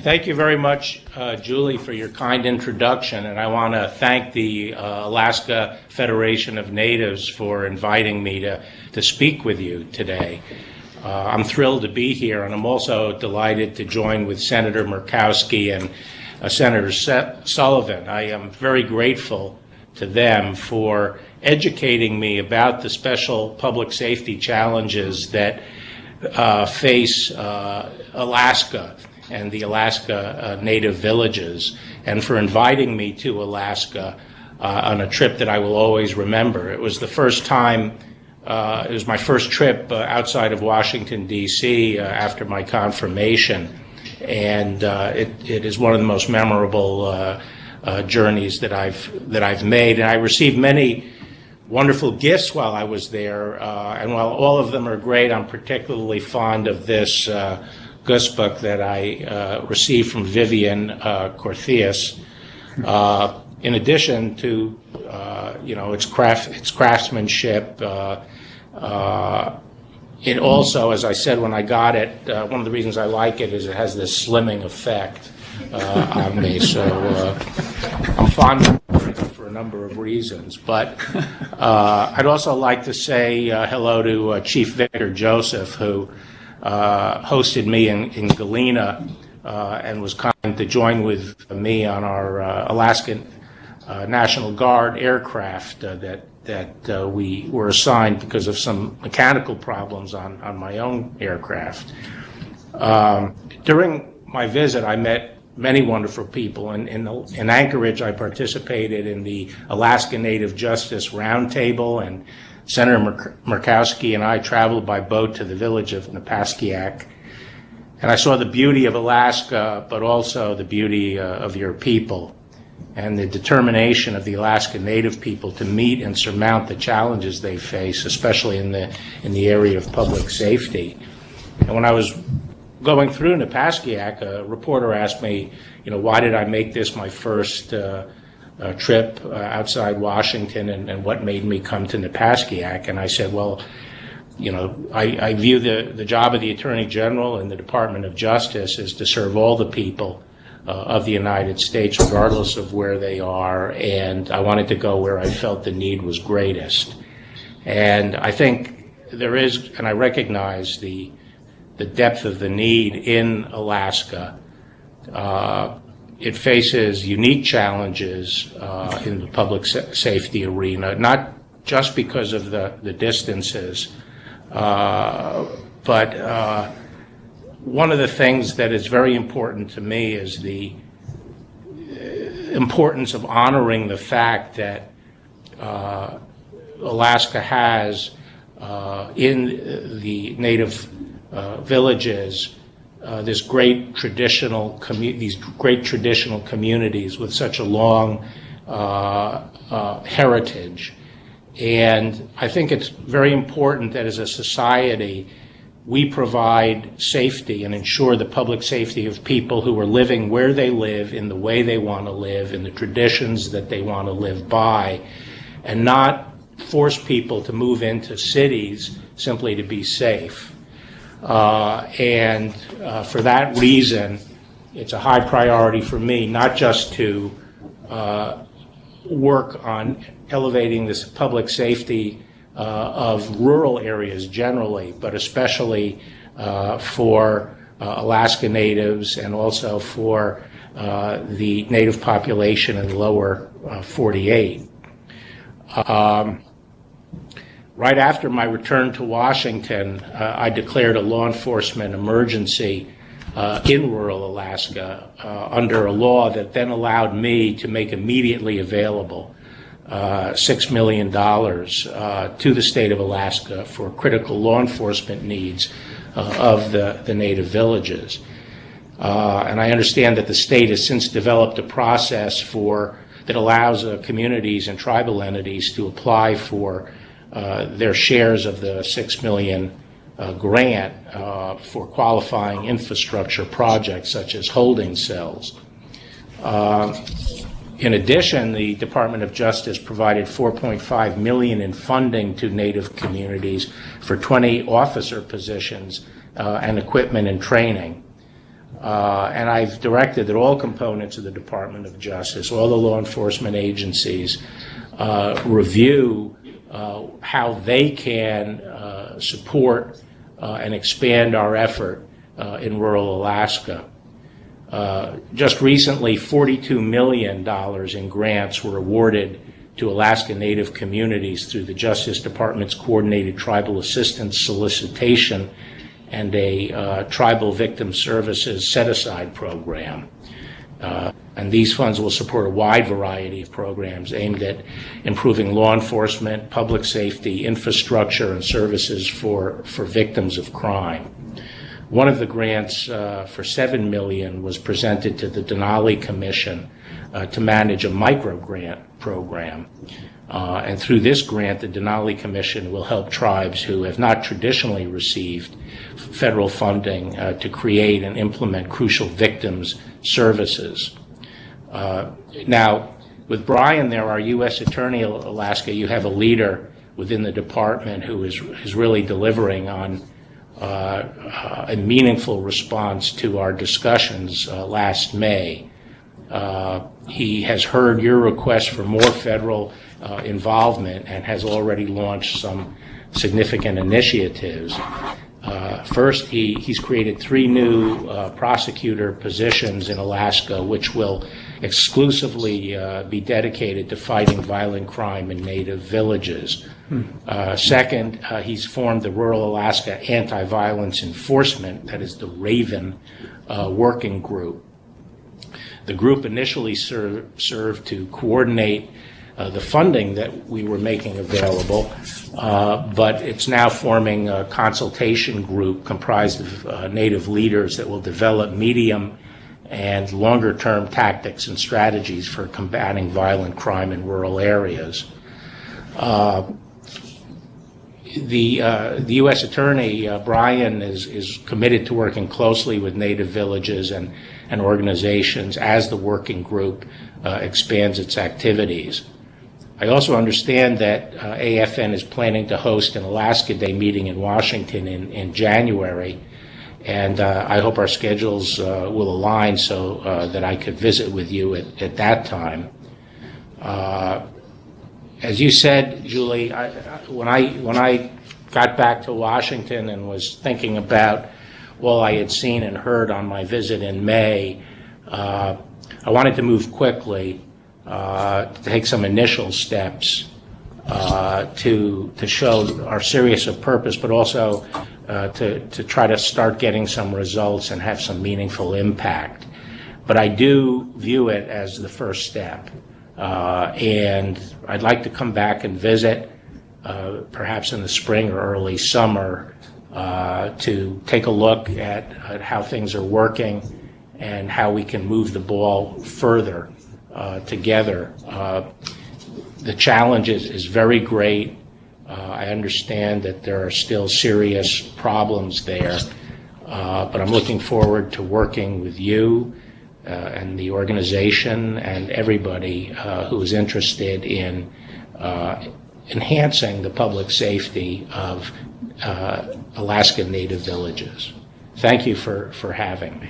Thank you very much, Julie, for your kind introduction, and I want to thank the Alaska Federation of Natives for inviting me to speak with you today. I'm thrilled to be here, and I'm also delighted to join with Senator Murkowski and Senator Sullivan. I am very grateful to them for educating me about the special public safety challenges that face Alaska and the Alaska Native villages, and for inviting me to Alaska on a trip that I will always remember. It was the first time, it was my first trip outside of Washington, D.C. After my confirmation, and it is one of the most memorable journeys that I've made. And I received many wonderful gifts while I was there, and while all of them are great, I'm particularly fond of this Gus book that I received from Vivian Corthias. In addition to its craftsmanship, it also, as I said when I got it, one of the reasons I like it is it has this slimming effect on me. So I'm fond of it for a number of reasons. But I'd also like to say hello to Chief Victor Joseph, who hosted me in Galena and was kind to join with me on our Alaskan National Guard aircraft that we were assigned because of some mechanical problems on my own aircraft. During my visit, I met many wonderful people. In Anchorage, I participated in the Alaska Native Justice Roundtable, and Senator Murkowski and I traveled by boat to the village of Napaskiak, and I saw the beauty of Alaska, but also the beauty of your people and the determination of the Alaska Native people to meet and surmount the challenges they face, especially in the area of public safety. And when I was going through Napaskiak, a reporter asked me, why did I make this my first trip outside Washington, and what made me come to Napaskiak? And I said, well, I view the job of the Attorney General and the Department of Justice is to serve all the people of the United States, regardless of where they are, and I wanted to go where I felt the need was greatest. And I think there is, and I recognize the depth of the need in Alaska. It faces unique challenges in the public safety arena, not just because of the distances, but one of the things that is very important to me is the importance of honoring the fact that Alaska has in the Native villages these great traditional communities with such a long heritage. And I think it's very important that as a society we provide safety and ensure the public safety of people who are living where they live, in the way they want to live, in the traditions that they want to live by, and not force people to move into cities simply to be safe. And for that reason, it's a high priority for me, not just to work on elevating this public safety of rural areas generally, but especially for Alaska Natives and also for the Native population in the lower 48. Right after my return to Washington, I declared a law enforcement emergency in rural Alaska under a law that then allowed me to make immediately available $6 million to the state of Alaska for critical law enforcement needs of the Native villages. And I understand that the state has since developed a process that allows communities and tribal entities to apply for their shares of the $6 million grant for qualifying infrastructure projects such as holding cells. In addition, the Department of Justice provided $4.5 million in funding to Native communities for 20 officer positions and equipment and training. And I've directed that all components of the Department of Justice, all the law enforcement agencies, review how they can support and expand our effort in rural Alaska. Just recently, $42 million in grants were awarded to Alaska Native communities through the Justice Department's Coordinated Tribal Assistance Solicitation and a Tribal Victim Services Set-Aside Program. And these funds will support a wide variety of programs aimed at improving law enforcement, public safety, infrastructure, and services for victims of crime. One of the grants for $7 million was presented to the Denali Commission to manage a micro-grant program. And through this grant, the Denali Commission will help tribes who have not traditionally received federal funding to create and implement crucial victims services. Now, with Brian there, our U.S. Attorney of Alaska, you have a leader within the department who is really delivering on a meaningful response to our discussions last May. He has heard your request for more federal involvement and has already launched some significant initiatives. First, he's created 3 new prosecutor positions in Alaska, which will exclusively be dedicated to fighting violent crime in native villages. Second, he's formed the Rural Alaska Anti-Violence Enforcement, that is the RAVEN working group. The group initially served to coordinate the funding that we were making available, but it's now forming a consultation group comprised of Native leaders that will develop medium and longer-term tactics and strategies for combating violent crime in rural areas. The U.S. Attorney, Brian, is committed to working closely with Native villages and organizations as the working group expands its activities. I also understand that AFN is planning to host an Alaska Day meeting in Washington in January, and I hope our schedules will align so that I could visit with you at that time. As you said, Julie, when I got back to Washington and was thinking about all I had seen and heard on my visit in May, I wanted to move quickly to take some initial steps to show our serious of purpose, but also to try to start getting some results and have some meaningful impact. But I do view it as the first step. And I'd like to come back and visit, perhaps in the spring or early summer, to take a look at how things are working and how we can move the ball further together. The challenge is very great. I understand that there are still serious problems there, but I'm looking forward to working with you and the organization and everybody who is interested in enhancing the public safety of Alaska Native villages. Thank you for having me.